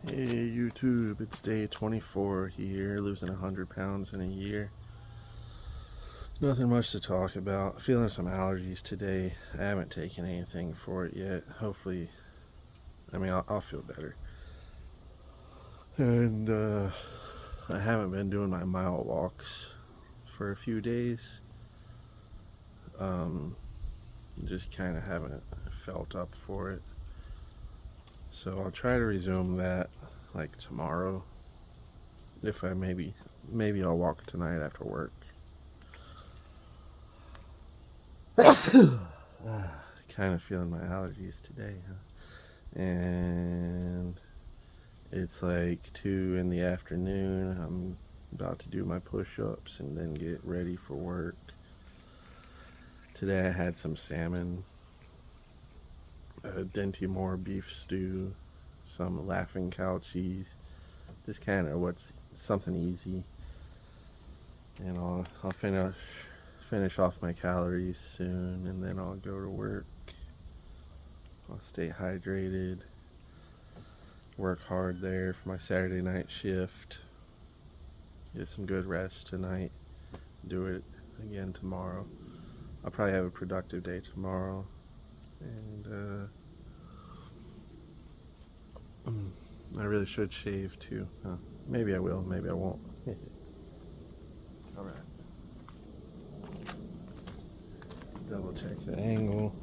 Hey YouTube, it's day 24 here, losing 100 pounds in a year. Nothing much to talk about. Feeling some allergies today. I haven't taken anything for it yet. Hopefully, I'll feel better. And I haven't been doing my mile walks for a few days. Just kind of haven't felt up for it. So I'll try to resume that like tomorrow. If I maybe I'll walk tonight after work. Kind of feeling my allergies today, huh? And it's like 2 in the afternoon. I'm about to do my push-ups and then get ready for work. Today I had some salmon, a Dentimore beef stew, some Laughing Cow cheese. Just kind of what's something easy. And I'll finish off my calories soon, and then I'll go to work. I'll stay hydrated, work hard there for my Saturday night shift, get some good rest tonight, do it again tomorrow. I'll probably have a productive day tomorrow, and I really should shave too. Maybe I will, maybe I won't. Alright. Double check the angle.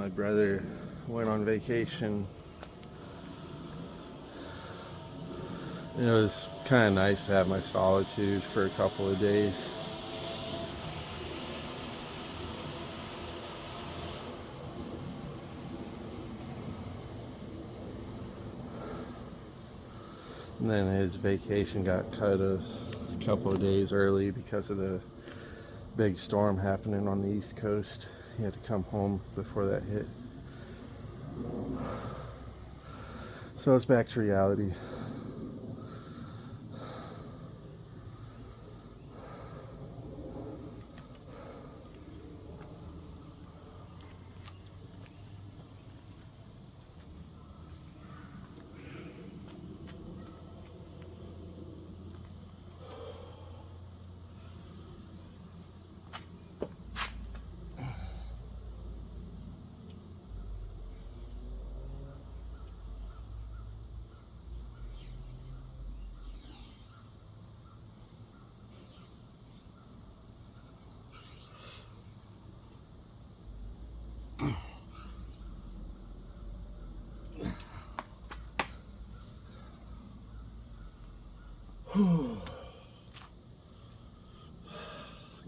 My brother went on vacation. It was kind of nice to have my solitude for a couple of days. And then his vacation got cut a couple of days early because of the big storm happening on the East Coast. He had to come home before that hit. So it's back to reality.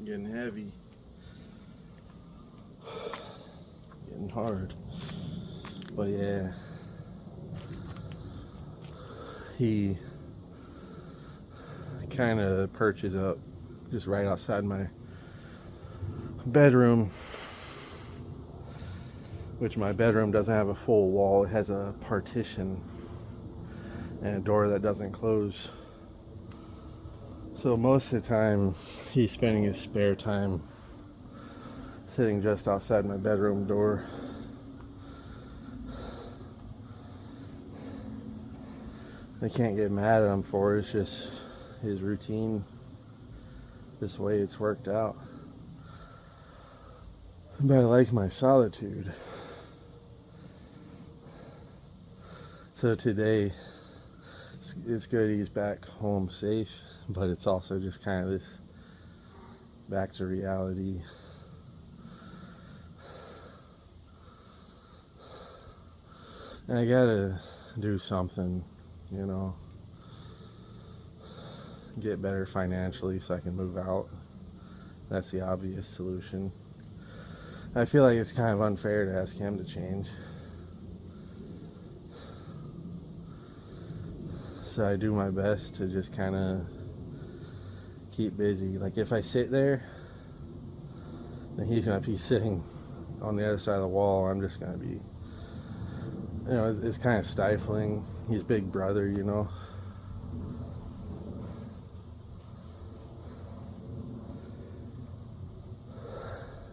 Getting heavy. Getting hard. But yeah. He kind of perches up just right outside my bedroom, which my bedroom doesn't have a full wall. It has a partition and a door that doesn't close. So most of the time he's spending his spare time sitting just outside my bedroom door. I can't get mad at him for it. It's just his routine, this way it's worked out. But I like my solitude. So today, it's good he's back home safe, but it's also just kind of this back to reality. And I gotta do something, you know, get better financially so I can move out. That's the obvious solution. I feel like it's kind of unfair to ask him to change. So I do my best to just kind of keep busy. Like if I sit there, then he's going to be sitting on the other side of the wall. I'm just going to be, you know, it's kind of stifling. He's big brother, you know.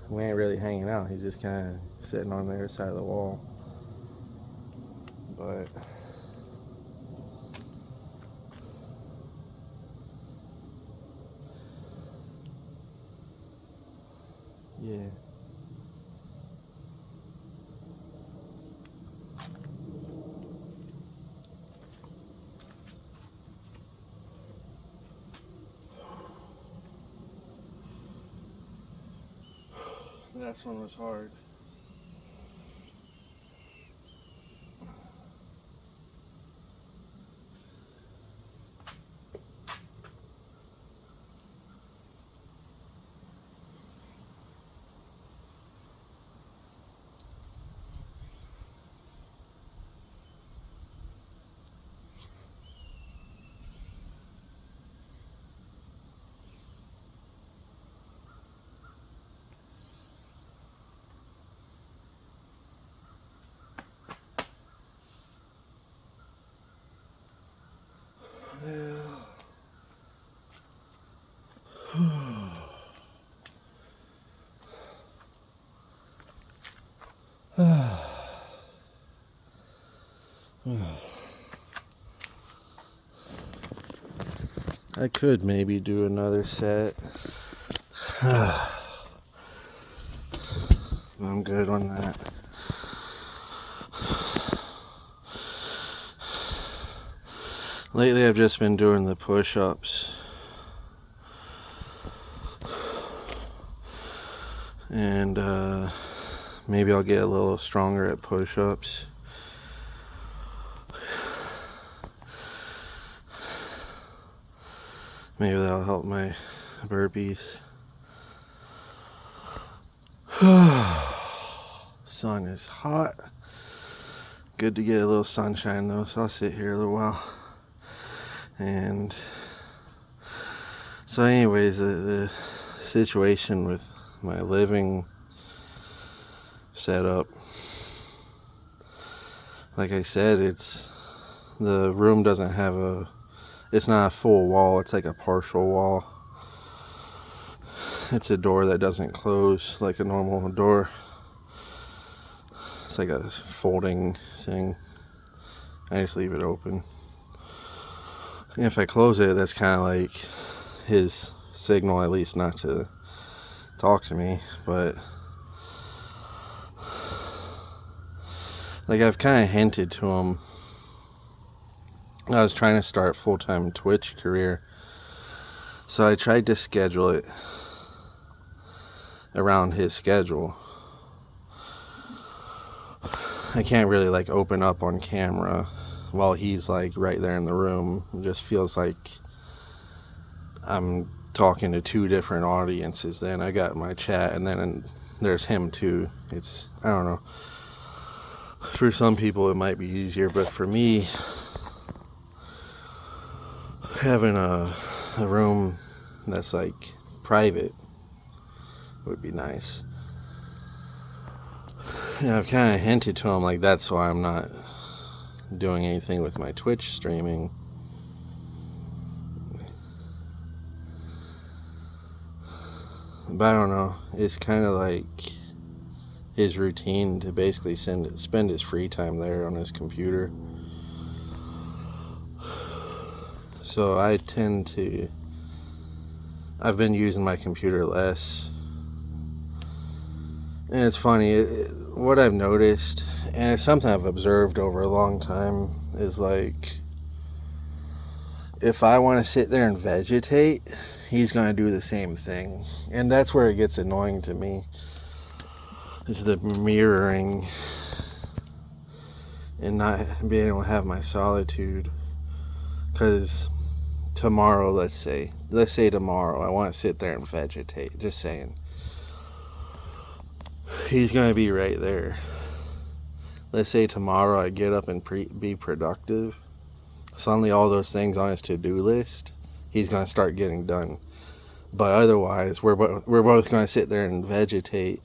We ain't really hanging out. He's just kind of sitting on the other side of the wall. But yeah. That one was hard. I could maybe do another set. I'm good on that. Lately I've just been doing the push-ups. And Maybe I'll get a little stronger at push-ups. Maybe that'll help my burpees. Sun is hot. Good to get a little sunshine though, so I'll sit here a little while. And so anyways, the situation with my living setup, like I said, the room doesn't have it's not a full wall, it's like a partial wall. It's a door that doesn't close like a normal door. It's like a folding thing. I just leave it open. And if I close it, that's kind of like his signal, at least not to talk to me. But like I've kind of hinted to him, I was trying to start a full-time Twitch career, so I tried to schedule it around his schedule. I can't really like open up on camera while he's like right there in the room. It just feels like I'm talking to two different audiences. Then I got my chat, and then there's him too. I don't know. For some people it might be easier, but for me, having a room that's like private would be nice. Yeah, I've kind of hinted to him like that's why I'm not doing anything with my Twitch streaming. But I don't know, it's kind of like his routine to basically spend his free time there on his computer. So I've been using my computer less. And it's funny, what I've noticed, and it's something I've observed over a long time, is like, if I want to sit there and vegetate, he's going to do the same thing. And that's where it gets annoying to me, is the mirroring and not being able to have my solitude. Because tomorrow, let's say tomorrow, I want to sit there and vegetate, just saying. He's going to be right there. Let's say tomorrow I get up and be productive. Suddenly all those things on his to-do list, he's going to start getting done. But otherwise, we're both going to sit there and vegetate.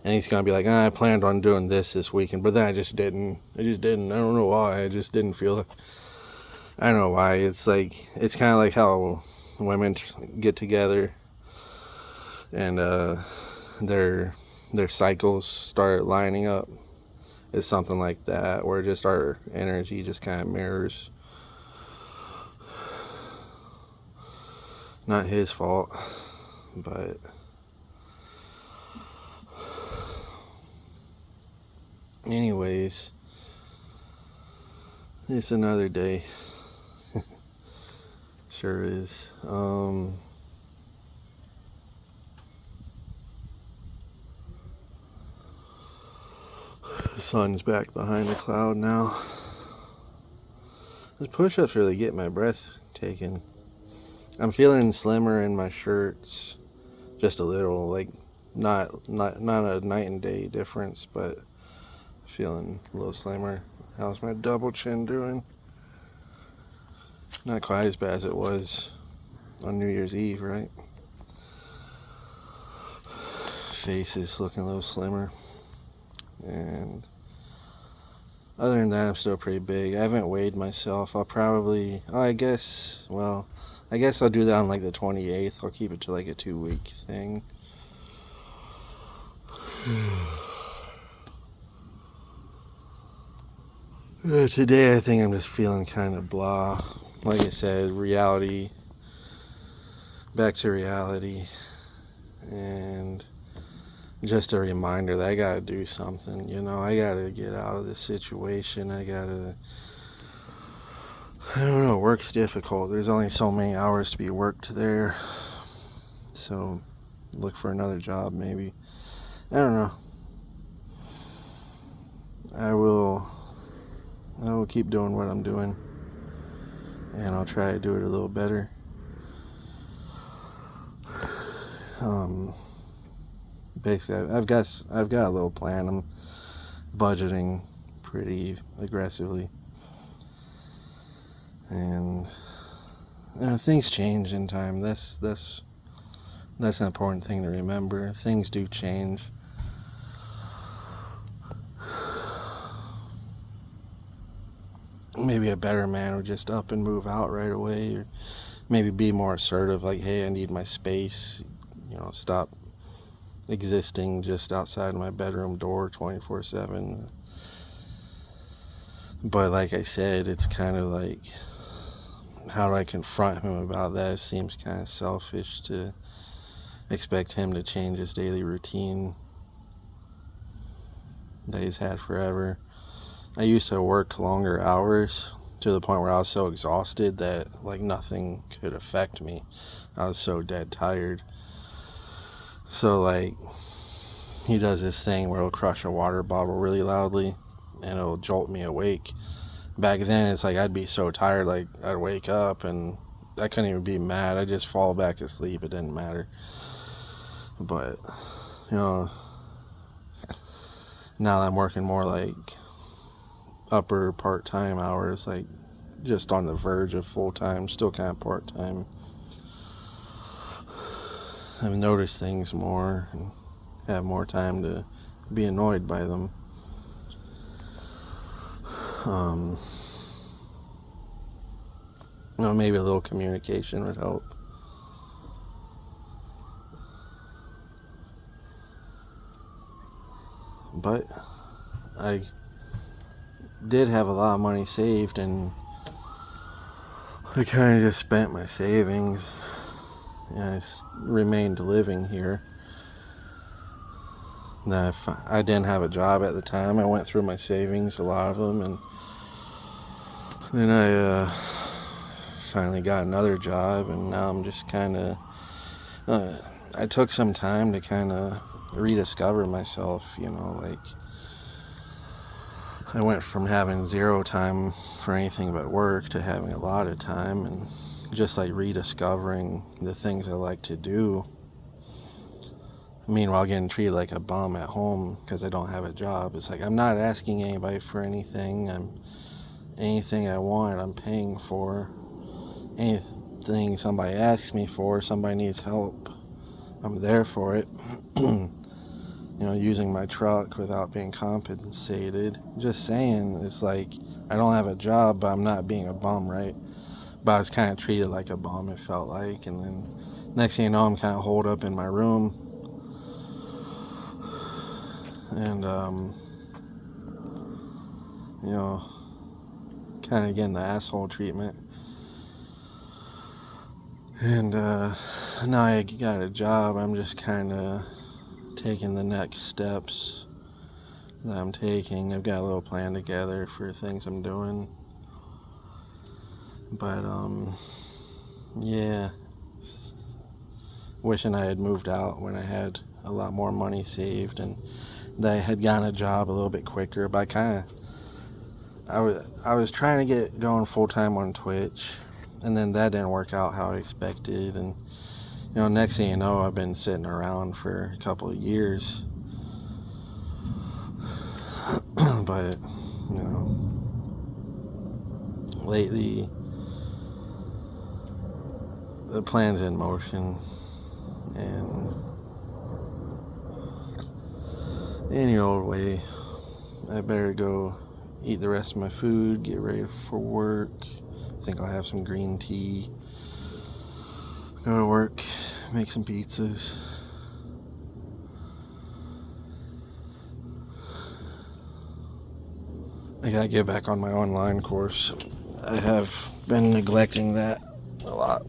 And he's going to be like, I planned on doing this weekend, but then I just didn't. I don't know why. I just didn't feel it. I don't know why. It's kind of like how women get together and their cycles start lining up. It's something like that, where just our energy just kind of mirrors. Not his fault, but anyways, it's another day. Sure is. The sun's back behind the cloud now. Those push-ups really get my breath taken. I'm feeling slimmer in my shirts, just a little, like not a night and day difference, but feeling a little slimmer. How's my double chin doing? Not quite as bad as it was on New Year's Eve, right? Face is looking a little slimmer. And other than that, I'm still pretty big. I haven't weighed myself. I'll probably, I guess I'll do that on like the 28th. I'll keep it to like a 2-week thing. Today I think I'm just feeling kind of blah. Like I said, back to reality. And just a reminder that I gotta do something, I gotta get out of this situation. I don't know, work's difficult. There's only so many hours to be worked there. So, look for another job maybe. I don't know. I will keep doing what I'm doing, and I'll try to do it a little better. Basically, I've got a little plan. I'm budgeting pretty aggressively, and things change in time. That's an important thing to remember. Things do change. Maybe a better man would just up and move out right away, or maybe be more assertive, like, hey, I need my space, stop existing just outside my bedroom door 24/7. But like I said, it's kind of like, how do I confront him about that? It seems kind of selfish to expect him to change his daily routine that he's had forever. I used to work longer hours to the point where I was so exhausted that like nothing could affect me. I was so dead tired. So like, he does this thing where he'll crush a water bottle really loudly and it'll jolt me awake. Back then, it's like I'd be so tired, like I'd wake up and I couldn't even be mad. I'd just fall back asleep. It didn't matter. But now that I'm working more like upper part-time hours, like just on the verge of full-time, still kind of part-time, I've noticed things more and have more time to be annoyed by them. Maybe a little communication would help. But I did have a lot of money saved, and I kind of just spent my savings. I remained living here. I didn't have a job at the time. I went through my savings, a lot of them, and then I finally got another job, and now I'm just kind of I took some time to kind of rediscover myself, like I went from having zero time for anything but work to having a lot of time, and just like rediscovering the things I like to do. Meanwhile, getting treated like a bum at home because I don't have a job. It's like I'm not asking anybody for anything. Anything I want, I'm paying for. Anything somebody asks me for, somebody needs help, I'm there for it. Using my truck without being compensated. Just saying, it's like I don't have a job, but I'm not being a bum, right? But I was kind of treated like a bum, it felt like. And then next thing you know, I'm kind of holed up in my room. And, kind of getting the asshole treatment. And now I got a job, I'm just kind of taking the next steps that I'm taking. I've got a little plan together for things I'm doing. But, yeah. Wishing I had moved out when I had a lot more money saved and that I had gotten a job a little bit quicker. But I was trying to get going full-time on Twitch, and then that didn't work out how I expected. And, next thing you know, I've been sitting around for a couple of years. But, lately, the plan's in motion, and any old way, I better go eat the rest of my food, get ready for work. I think I'll have some green tea, go to work, make some pizzas. I gotta get back on my online course. I have been neglecting that a lot.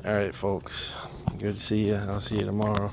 Alright, folks. Good to see you. I'll see you tomorrow.